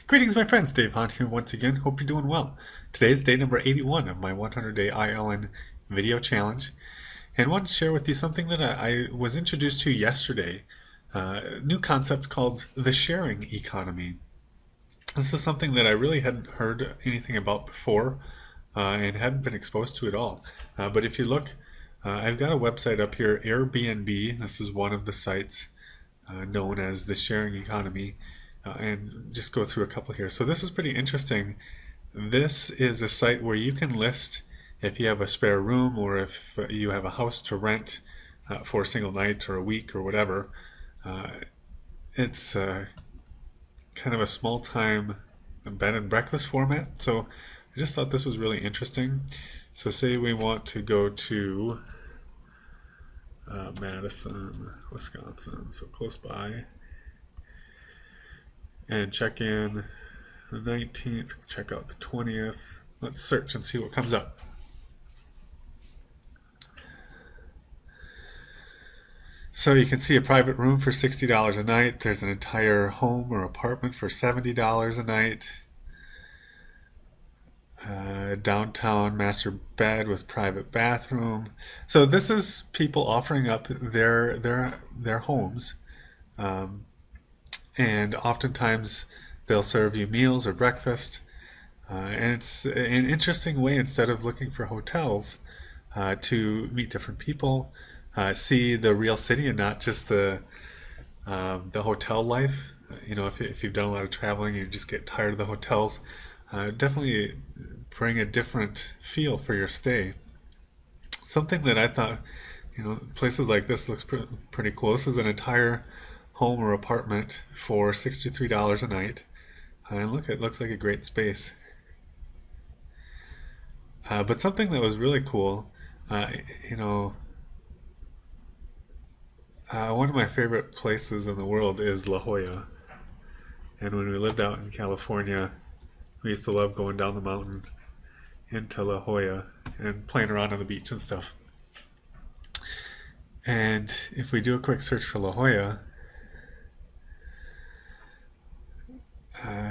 Greetings, my friends. Dave Hahn here once again. Hope you're doing well. Today is day number 81 of my 100-day ILN video challenge, and I wanted to share with you something that I was introduced to yesterday. A new concept called the sharing economy. This is something that I really hadn't heard anything about before and hadn't been exposed to at all. But if you look, I've got a website up here, Airbnb. This is one of the sites known as the sharing economy. And just go through a couple here. So this is pretty interesting. This is a site where you can list if you have a spare room or if you have a house to rent for a single night or a week or whatever. It's kind of a small time bed and breakfast format. So I just thought this was really interesting. So say we want to go to Madison, Wisconsin, so close by, and check in the 19th, check out the 20th. Let's search and see what comes up. So you can see a private room for $60 a night. There's an entire home or apartment for $70 a night. Downtown master bed with private bathroom. So this is people offering up their homes. And oftentimes they'll serve you meals or breakfast. And it's an interesting way, instead of looking for hotels, to meet different people, see the real city and not just the hotel life. You know, if you've done a lot of traveling and you just get tired of the hotels, definitely bring a different feel for your stay. Something that I thought, you know, places like this looks pretty cool. This is an entire home or apartment for $63 a night. And look, it looks like a great space. But something that was really cool, you know, one of my favorite places in the world is La Jolla. And when we lived out in California, we used to love going down the mountain into La Jolla and playing around on the beach and stuff. And if we do a quick search for La Jolla,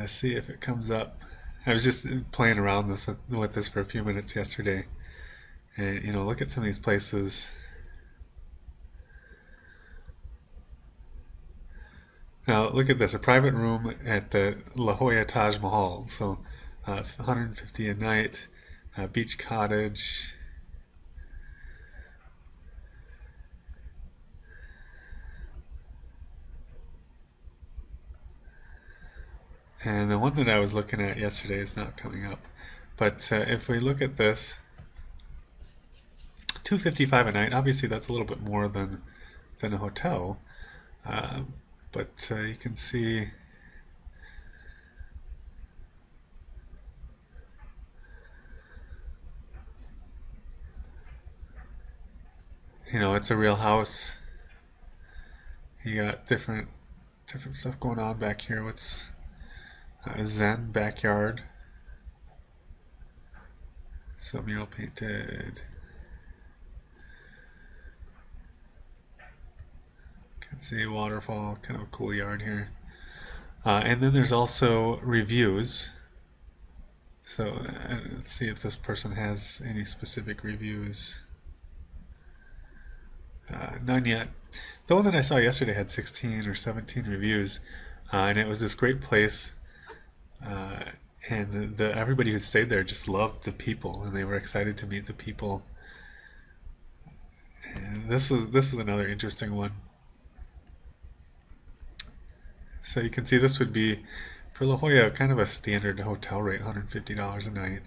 see if it comes up. I was just playing around with this for a few minutes yesterday, and you know, look at some of these places. Now look at this, a private room at the La Jolla Taj Mahal, so $150 a night, beach cottage. And the one that I was looking at yesterday is not coming up. But if we look at this, $255 a night. Obviously, that's a little bit more than a hotel. But you can see, you know, it's a real house. You got different stuff going on back here. What's Zen backyard, some mural painted. Can see a waterfall, kind of a cool yard here. And then there's also reviews. So let's see if this person has any specific reviews. None yet. The one that I saw yesterday had 16 or 17 reviews, and it was this great place. And everybody who stayed there just loved the people, and they were excited to meet the people. And this is another interesting one. So you can see this would be, for La Jolla, kind of a standard hotel rate, $150 a night.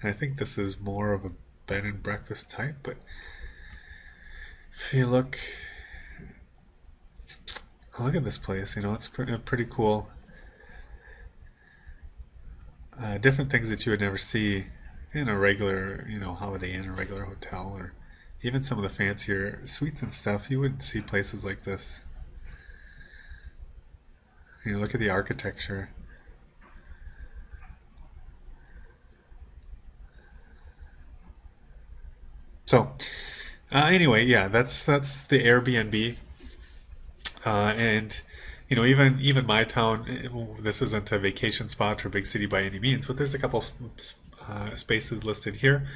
And I think this is more of a bed and breakfast type, but if you look at this place, you know, it's pretty cool. Different things that you would never see in a regular, you know, Holiday Inn or regular hotel, or even some of the fancier suites and stuff. You wouldn't see places like this. You know, look at the architecture. So, anyway, yeah, that's the Airbnb, and Even my town, this isn't a vacation spot or big city by any means, but there's a couple spaces listed here.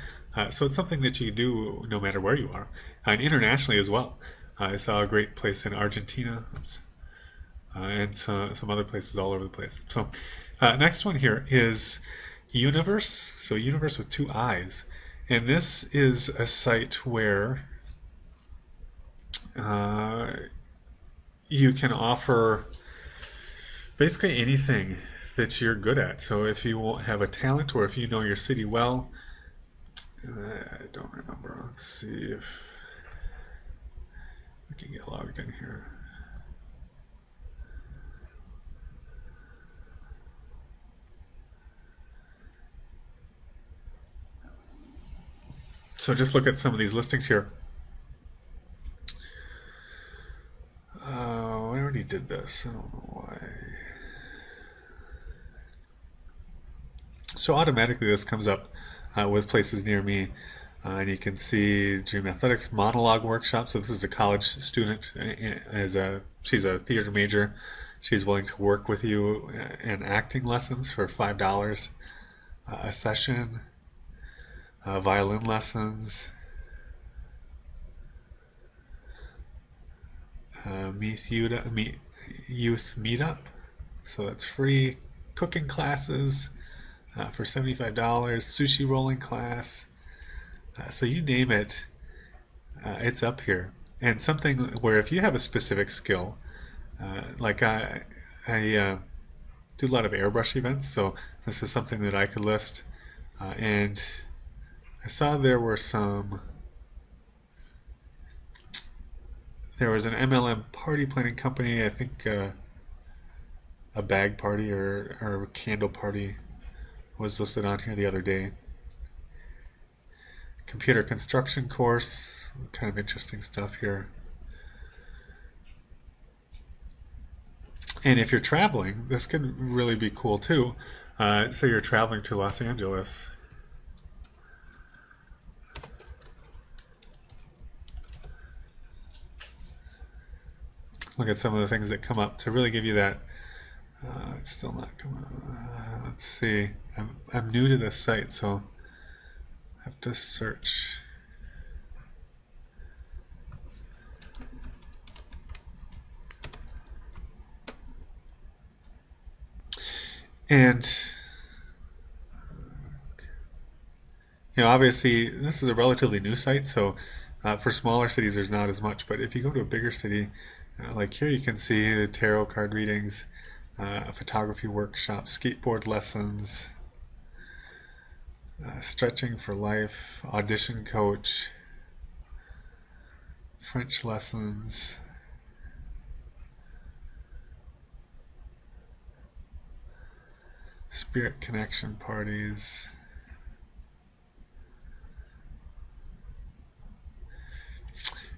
So it's something that you can do no matter where you are, and internationally as well. I saw a great place in Argentina, and some other places all over the place. So next one here is Universe. So Universe with two I's. And this is a site where you can offer basically anything that you're good at. So if you have a talent or if you know your city well, I don't remember. Let's see if we can get logged in here. So just look at some of these listings here. I already did this. I don't know why. So automatically this comes up with places near me. And you can see Dream Athletics Monologue Workshop. So this is a college student. She's a theater major. She's willing to work with you in acting lessons for $5 a session. Violin lessons. Youth meetup. So that's free. Cooking classes for $75. Sushi rolling class. So you name it, it's up here. And something where if you have a specific skill, like I do a lot of airbrush events, so this is something that I could list. And I saw there was an MLM party planning company, I think a bag party or a candle party was listed on here the other day. Computer construction course, kind of interesting stuff here. And if you're traveling, this could really be cool too. So you're traveling to Los Angeles. Look at some of the things that come up to really give you that. It's still not coming up. Let's see. I'm new to this site, so I have to search. And obviously this is a relatively new site, so for smaller cities there's not as much. But if you go to a bigger city, like here, you can see the tarot card readings, photography workshop, skateboard lessons, stretching for life, audition coach, French lessons, spirit connection parties.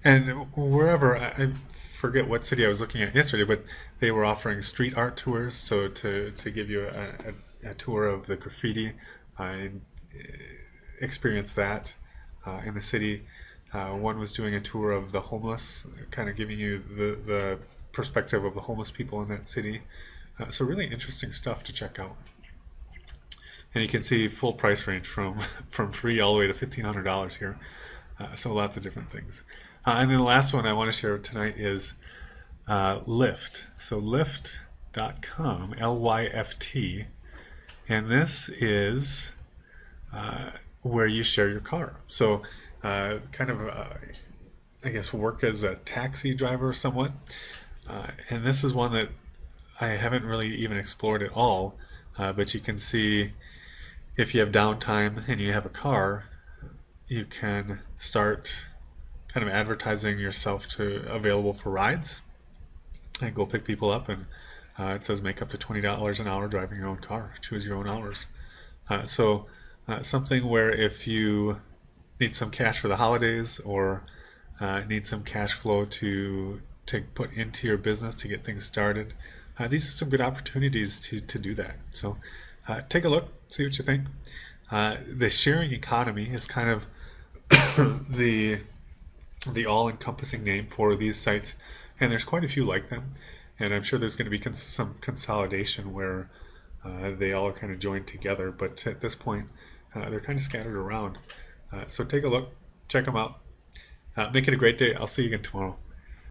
And wherever, I forget what city I was looking at yesterday, but they were offering street art tours, so to give you a tour of the graffiti and experience that in the city. One was doing a tour of the homeless, kind of giving you the perspective of the homeless people in that city. So really interesting stuff to check out. And you can see full price range from free all the way to $1,500 here. So lots of different things. And then the last one I want to share tonight is Lyft. So Lyft.com, Lyft, and this is where you share your car. So kind of, I guess, work as a taxi driver somewhat. And this is one that I haven't really even explored at all, but you can see if you have downtime and you have a car, you can start kind of advertising yourself to available for rides and go pick people up, and it says make up to $20 an hour driving your own car, choose your own hours. So something where if you need some cash for the holidays or need some cash flow to put into your business to get things started, these are some good opportunities to do that. So take a look, see what you think. The sharing economy is kind of the all-encompassing name for these sites, and there's quite a few like them. And I'm sure there's going to be some consolidation where they all kind of join together. But at this point, they're kind of scattered around. So take a look, check them out. Make it a great day. I'll see you again tomorrow.